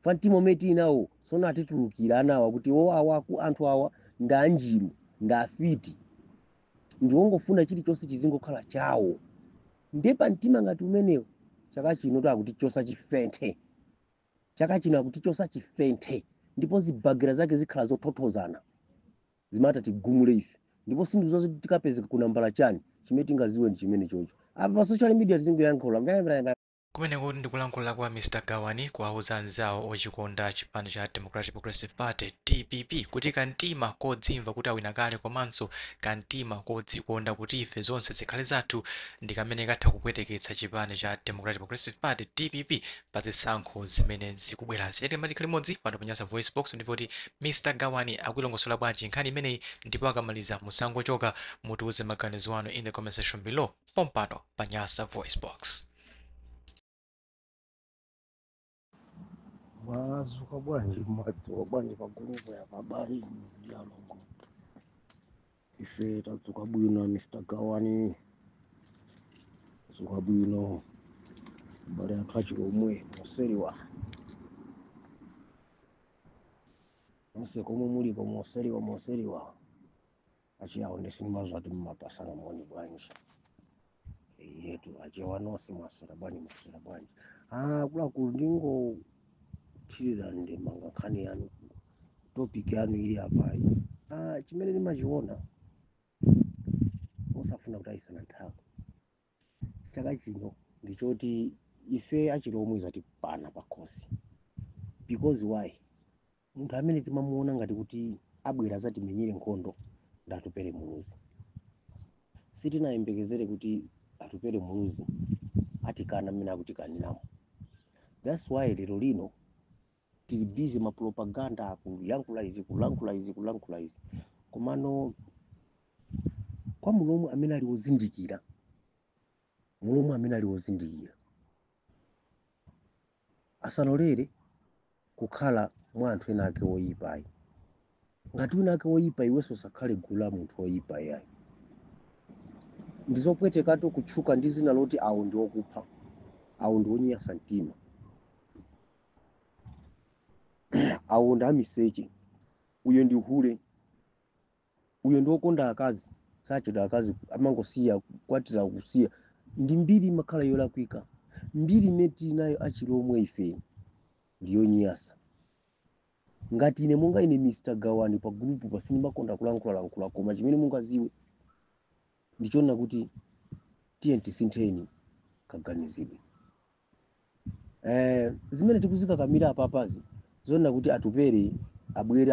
fantimo meti nawo sona atitulukira anawa kuti awaku anthu awa ndanjiru ndafiti ndiwongofuna chilichonse chizingokhala chawo ndepa mtima ngati umenewo chaka chino takutichosa chifenthe chaka chino akutichosa chifenthe ndipo zibagira zake zikhala zotothozana zimata tigumule ife ndipo sindizo tikapezeka kunambala chani chimene tingaziwe ndi chimene chocho apa pa social media tizingoyankhula kumene kuti ndikulankhula kwa Mr. Gawani kuwauza anzawo ochikonda chipani cha Democratic Progressive Party DPP kuti kantima kodzimva kuti awina kale komanso kantima kodzikonda kuti ife zonse zikhale zathu ndi kamene katha kupweteketsa chipani cha Democratic Progressive Party DPP pa zisankho zimene zikubwerazi. Yake mati limodzi pano panyasa voice box ndipo kuti Mr. Gawani akuilongosola bwanji nkhani imeneyi ndipo akamaliza musangochoka mutiuze maganizo anu in the comment section below pompano panyasa voice box. Mwazuka bwanji mwadzuka bwanji pa gurupu ya habari dialogo ife tadzuka bwino Mr. Gawani dzuka bwino bale anthu achilomwe moseriwa onse komwe muliko moseriwa achiyawo ndesinimazo ati mmapasana moni bwanji yetu achiyawa nonse mwasera bwanji kulakulu ndingo tira ndi manga nkhani yanu topic yanu ili apayi chimene ndimachiona musafuna kuti ayisana nthawi chaka chino ndichoti ife achilomwe zatipana pakhosi because why munthu amene timamuona ngati kuti abwera zatimenyere nkhondo ndatupere muluzi sitinayembekezere kuti atupere muluzi atikana mmene akutikaniramo. That's why lero lino tili busy mapropaganda akuyankhula izi komano kwa mulomwe amene ali wozindikira asalolere kukhala mwa anthu ena ake oyipayi ngati wina ake oyipa iwenso usakhale gulu la munthu oyipa yayi ndizopwetekatu kutchuka ndi zina loti awo ndi okupha awo ndi onyasa mtima awo ndi amiseche uyo ndi uhule uyo ndi okonda akazi sacheda akazi amangosiya kwatira kusiya ndi mbiri makhala yolakwika mbiri neti nayo achilomwe ife ndiyo nyasa ngati ine monga ine Mr. Gawani pa group pasini makonda kulankhula koma chimene mungaziwe ndichona kuti tiye tisintheni kaganizidwe zimene tikuzika kamira apapazi zona kuti atupere abwere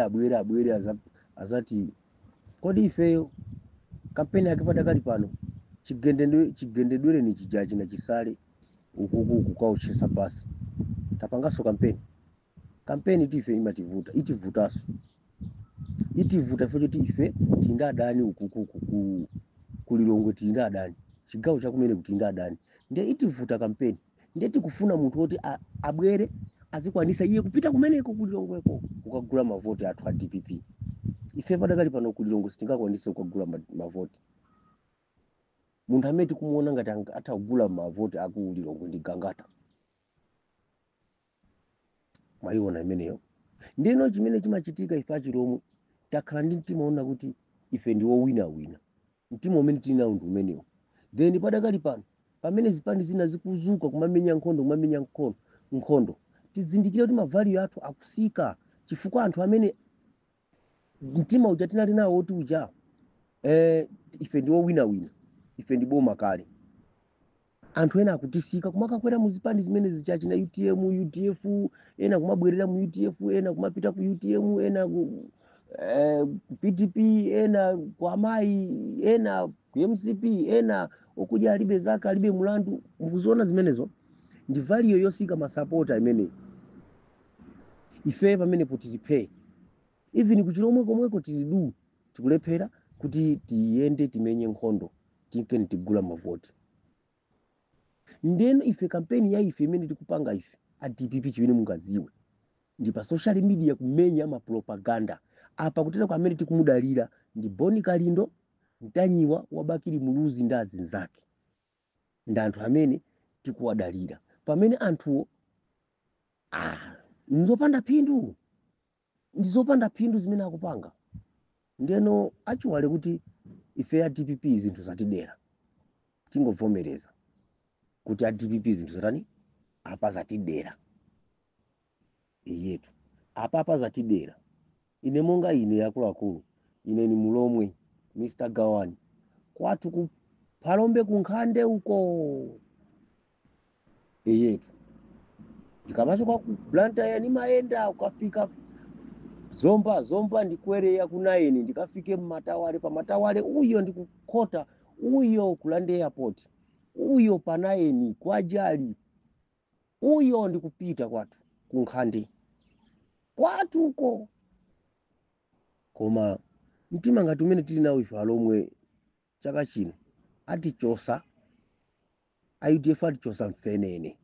azati kodi ifeyo kampeni yake padakali pano chigendedwere ni chijaji na chisale ukuku kwa uchesa basi tapangaso kampeni tife imativuta itivutaso itivuta fo kuti ife tinda adani ukuku kulilongwe tinda adani chigawo chakumene kutinda adani ndiye itivuta kampeni ndiye tikufuna munthu oti abwere azikwanisa iye kupita kumeneko kulilongweko kukagula mavoti athu a DPP ife padakali pano kulilongwe sitingakwanise kukagula mavoti munthu amene tikumuona ngati atakugula mavoti akulilongwe ndi Gangata mwayiona imeneyo ndino chimene chimachitika ife achilomwe takhala ndi mtima ona kuti ife ndiwo wina mtima umene tili nawo ndi umenewo then padakali pano pamene zipani zina zikuzuka kumamenya nkhondo tizindikire kuti mavalue athu akusika chifukwa anthu amene mtima uja tinali nawo oti uja ife ndiwo wina ife ndi boma kale anthu ena akutisika kumakakwera muzipani zimene zichachi na UTM UTF ena kumabwerera mu UTF ena kumapita ku UTM ena ku PDP ena kwa mai ena ku MCP ena okuja alibe zaka alibe mulandu mkuziona zimenezo ndi value yosika masapota imene ife pamene potilipe even kuchilomwe komweko tilidu tikulephera kuti tiyende timenye nkhondo tikeni tigula mavoti ndeno ife kampeni ya ife imene tikupanga ife a DPP chimene mungaziwe ndi pa social media kumenya mapropaganda apa kutera kwa amene tikumudalira ndi Boni Kalindo Mtanyiwa wabakiri muluzi ndi azinzake ndi anthu amene tikuwadalira pamene anthuwo nzopanda phindu, ndizopanda phindu zimene akupanga. Ndeno achiwale kuti ife a DPP zinthu zatidera, tingovomereza kuti a DPP zinthu zatani apa zatidera iyetu, apa zatidera. Ine monga ine akuluakulu, ine ni mulomwe Mr. Gawani, kwathu ku Phalombe kunkhande uko iyetu, ndikamachoka ku Blantyre nimayenda ukafika zomba ndikwereya ku 9 ndikafike mmatawale, pa matawale uyo ndikukhota uyo kulande airport, uyo pa 9 kwa Jali, uyo ndikupita kwathu kunkhande kwathu uko. Koma mtima ngati umene tili nawo ife alomwe chaka chino atichosa, IUDF atichosa mfenene,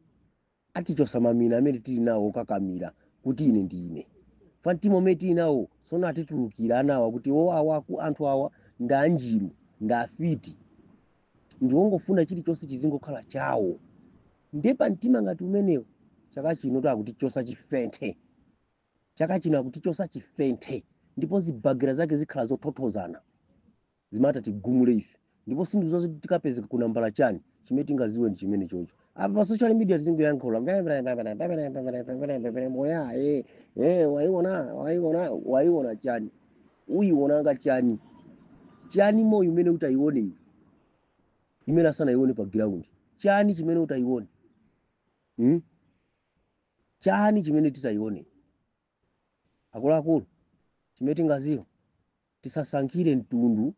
atichosa mamina amene tili nawo okakamira kuti ine ndi ine. Mtima umene tili nawo sono atitulukira anawa kuti awaku anthu awa ndanjiru ndafiti ndiwongofuna chilichonse chizingokhala chawo. Ndepa mtima ngati umenewo chaka chino takutichosa chifenthe, chaka chino akutichosa chifenthe, ndipo zibagira zake zikhala zotothozana zimata tigumule ife, ndipo sinthu zonse tikapezeka kunambala chani chimene tingaziwe ndi chimene chocho. Apa pa social media tizingoyankhula waiona chani, uyiwonanga chani, chani moyo umene utayione iwe imene asanayione pa ground, chani chimene utayione chani chimene titayione. Akuluakulu chimene tingaziwa, tisasankhire mtundu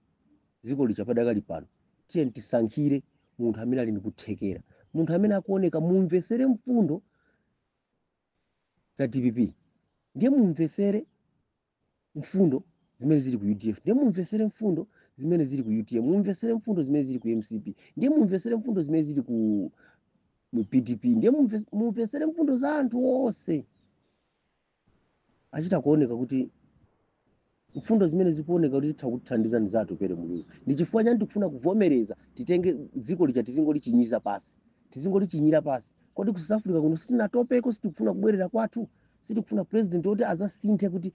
dziko lichapadakali pano, tiye tisankhire munthu amene ali ndikuthekera, munthu amene akuoneka. Mumvesere mfundo za DPP, ndiye mumvesere mfundo zimene zili ku UDF, ndiye mumvesere mfundo zimene zili ku UTM, mumvesere mfundo zimene zili ku MCP, ndiye mumvesere mfundo zimene zili ku PDP, ndiye mumvesere mfundo za anthu onse. Achita kuoneka kuti mfundo zimene zikuoneka kuti zitha kutithandiza ndi zathu pere muluzi. Ndi chifukwa chani tikufuna kuvomereza titenge dziko licha tizingolichinyira pasi, tizingolichinyira pasi. Kodi ku South Africa kuno sitinatopeko, sitikufuna kubwerera kwathu, sitikufuna president oti azasinthe kuti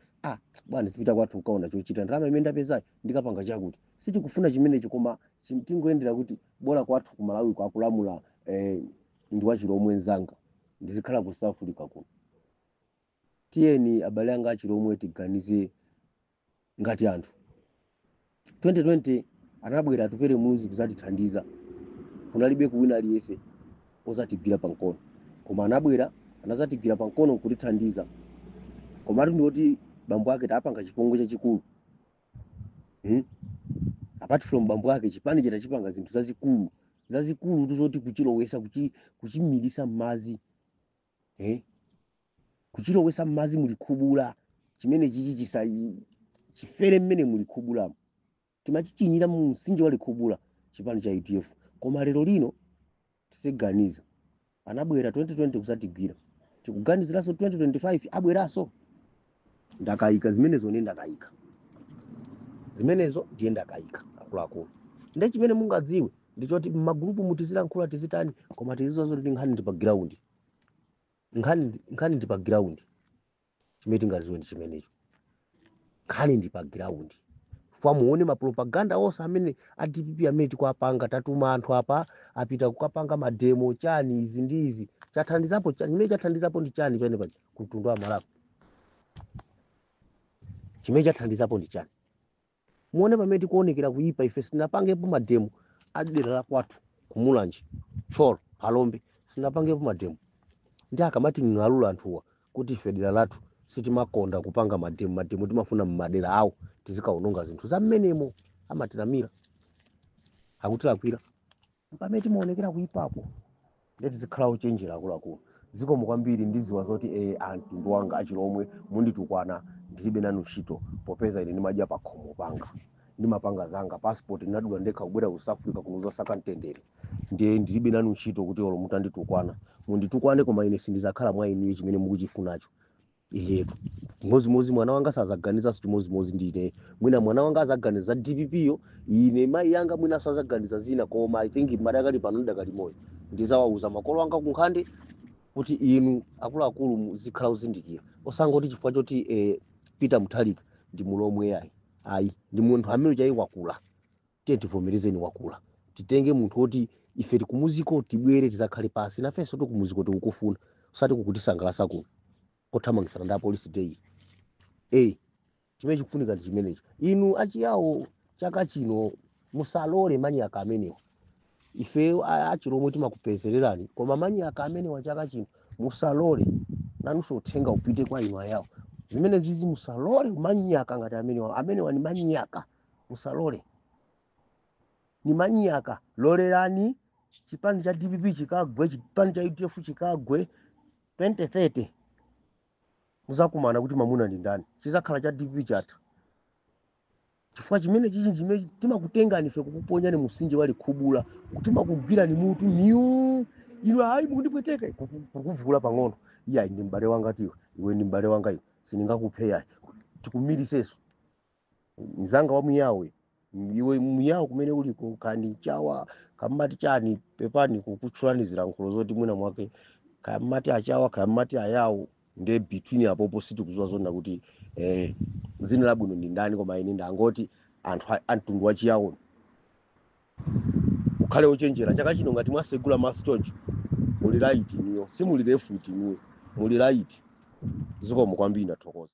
bwana sipita kwathu ukaona chochita ndalama imene ndapezayo ndikapanga chakuti. Sitikufuna chimenecho, koma tingoyendera kuti bora kwathu ku Malawi kwa kulamula ndi wachiromwe nzanga ndizikhala ku South Africa kuno. Tiyeni abale anga achiromwe tiganize ngati anthu. 2020 anabwera atupere muzi kuzatithandiza, kunalibe kuwina aliyese ozatigwira pankono, koma anabwera anazatigwira pankono kutithandiza. Koma ndoti bambo ake tapanga chipongwe chachikulu, apart from bambo ake chipani chitachipanga zinthu zazikulu tuzoti kuchilowesa kuchimilisa m'mazi, kuchilowesa m'mazi mulikhubula chimene chichi chifere mmene mulikhubula timachichinyira mu msinje walikhubula chipani cha UDF. Koma lero lino tisiganiza, anabwera 2020 kusatigwira, tikuganiziranso 2025 abweraso. Ndakayika zimenezo, ne ndakayika zimenezo, ndiye ndakayika. Akuluakulu ndi chimene mungadziwe ndichoti m'magrupu mutizilankhula tizitani, koma tizizozo kuti nkhani ndi pa ground, nkhani ndi pa ground. Chimene tingaziwe ndi chimenecho, nkhani ndi pa ground. Fwa muone mapropaganda onse amene a DPP amene tikuapanga, tatuma anthu apa apita kukapanga mademo chani izi ndi izi, chathandizapo chimene chathandizapo ndi chani pene pa kumtundu wa Malawi, chimene chathandizapo ndi chani. Muone pamene tikuonekera kuipa ife sinapangepo mademo adera la kwathu kumulanje Cholo Phalombe, sinapangepo mademo. Ndi akamati ng'alula anthuwa kuti ife dera lathu sitimakonda kupanga mademo timafuna mmadera awo tizikaononga zinthu za mmenemo, amatiramira akutilakwira. Pamene timaonekera kuipapo ndeti zikhala ochenjera akuluakulu. Zikomo kwambiri, ndiziwa zoti anthu ndi wanga achiromwe munditukwana, ndilibe nanu ntchito popeza ine ndimadya pa khomo panga, ndimapanga zanga passport ndinadula ndekha kubwera ku South Africa kuno zosaka mtendere, ndiye ndilibe nanu ntchito kuti olo mutanditukwana munditukwane, koma ine sindizakhala mwa inuyo chimene mukuchifunacho. Iyetu chimozimozi mwana wanga sazaganiza chimozimozi ndine, mwina mwana wanga azaganiza DPP yo, ine mai yanga mwina sazaganiza zina, koma I think madakali pano ndakali moyo ndizawauza makolo anga kunkhande kuti inu akuluakulu muzikhala uzindikira osangoti chifukwa choti Peter Mutharika ndi mulomwe ayi ndi munthu amene chayi wakula. Tiye tivomerezeni wakula, titenge munthu woti ife tikumuziko tibwere tizakhale pasi nafenso tikumuziko tikukufuna usati kukutisangalatsa kuno kothamangitsana ndi apolisi day. Chimene chikufunika ndi chimenecho. Inu achiyawo chaka chino musalole manyaka amenewa. Ife achiromwe timakupezererani koma manyaka amenewa chaka chino musalole, nanunso uthenga upite kwa inu ayawo. Zimene zizi musalole manyaka ngati amenewa ni manyaka, musalole ni manyaka. Lolerani chipani cha DPP chikagwe, chipani cha UDF chikagwe 2030 muzakumana kuti mamuna ndi ndani, chizakhala cha DPP chatha. Chifukwa chimene chimene timakutengani ife kukuponyani musinje wali khubula kuti makugwirani mutu niu inu ayi mukundipweteka kukuvula pang'ono. Iya ndi m'bale wanga tiwe, iwe ndi m'bale wanga iwe, sindingakupheya tikumiriseso mzanga wa muyawe. Iwe muyawo kumene uliko kandi chawa kamati chani pepani kukutchulani zilankhulo zoti mwina mwake kamati achawa kamati ayawo nde between apopo sitikuziwa zona kuti zina labwino ndi ndani, koma ine ndangoti anthu amtundu wachiyawo ukhale ochenjera. Chaka chino ngati mwasegula maso choncho muli right niyo, simuli left niyo, muli right. Zikomo kwambiri ndathokoza.